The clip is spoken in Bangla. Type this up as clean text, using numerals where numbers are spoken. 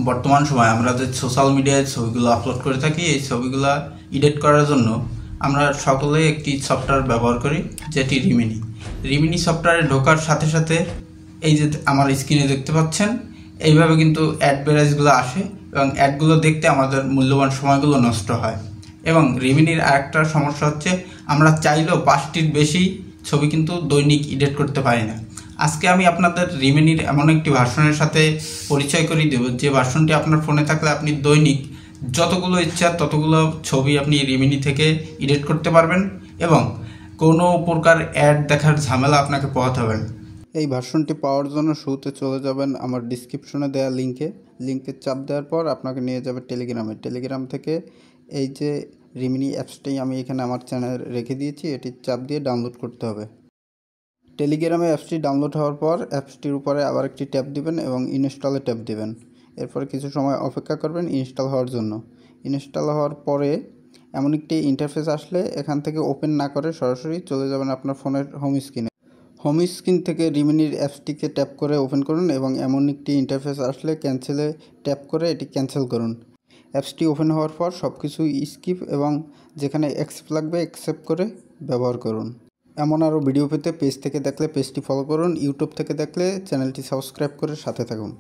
বর্তমান সময়ে আমরা যে সোশ্যাল মিডিয়ায় ছবিগুলো আপলোড করে থাকি, এই ছবিগুলো এডিট করার জন্য আমরা সকলেই একটি সফটওয়্যার ব্যবহার করি, যেটি রিমিনি। রিমিনি সফটওয়্যারে ঢোকার সাথে সাথে এই যে আমার স্ক্রিনে দেখতে পাচ্ছেন, এইভাবে কিন্তু অ্যাড বেরাইজগুলো আসে এবং অ্যাডগুলো দেখতে আমাদের মূল্যবান সময়গুলো নষ্ট হয়। এবং রিমিনির আরেকটা সমস্যা হচ্ছে, আমরা চাইলেও 5টির বেশি ছবি কিন্তু দৈনিক এডিট করতে পারি না। আজকে আমি আপনাদের রিমিনির এমন একটি ভার্সনের সাথে পরিচয় করিয়ে দেব, যে ভার্সনটি আপনার ফোনে থাকলে আপনি দৈনিক যতগুলো ইচ্ছা ততগুলো ছবি আপনি রিমিনি থেকে এডিট করতে পারবেন এবং কোনো প্রকার অ্যাড দেখার ঝামেলা আপনাকে পোহাতে হবে না। এই ভার্সনটি পাওয়ার জন্য শুরুতে চলে যাবেন আমার ডিসক্রিপশনে দেওয়া লিঙ্কে চাপ দেওয়ার পর আপনাকে নিয়ে যাবে টেলিগ্রাম থেকে এই যে রিমিনি অ্যাপসটি আমি এখানে আমার চ্যানেলে রেখে দিয়েছি, এটি চাপ দিয়ে ডাউনলোড করতে হবে। টেলিগ্রামে অ্যাপসটি ডাউনলোড হওয়ার পর অ্যাপসটির উপরে আবার একটি ট্যাপ দিবেন এবং ইনস্টলে ট্যাপ দিবেন। এরপরে কিছু সময় অপেক্ষা করবেন ইনস্টল হওয়ার জন্য। ইনস্টল হওয়ার পরে এমন একটি ইন্টারফেস আসলে এখান থেকে ওপেন না করে সরাসরি চলে যাবেন আপনার ফোনের হোম স্ক্রিন থেকে রিমিনির অ্যাপসটিকে ট্যাপ করে ওপেন করুন এবং এমন একটি ইন্টারফেস আসলে ক্যান্সেলে ট্যাপ করে এটি ক্যান্সেল করুন। অ্যাপসটি ওপেন হওয়ার পর সব কিছু স্কিপ এবং যেখানে অ্যাকসেপ্ট লাগবে অ্যাকসেপ্ট করে ব্যবহার করুন। এমন আরও ভিডিও পেতে পেজ থেকে দেখলে পেজটি ফলো করুন, ইউটিউব থেকে দেখলে চ্যানেলটি সাবস্ক্রাইব করে সাথে থাকুন।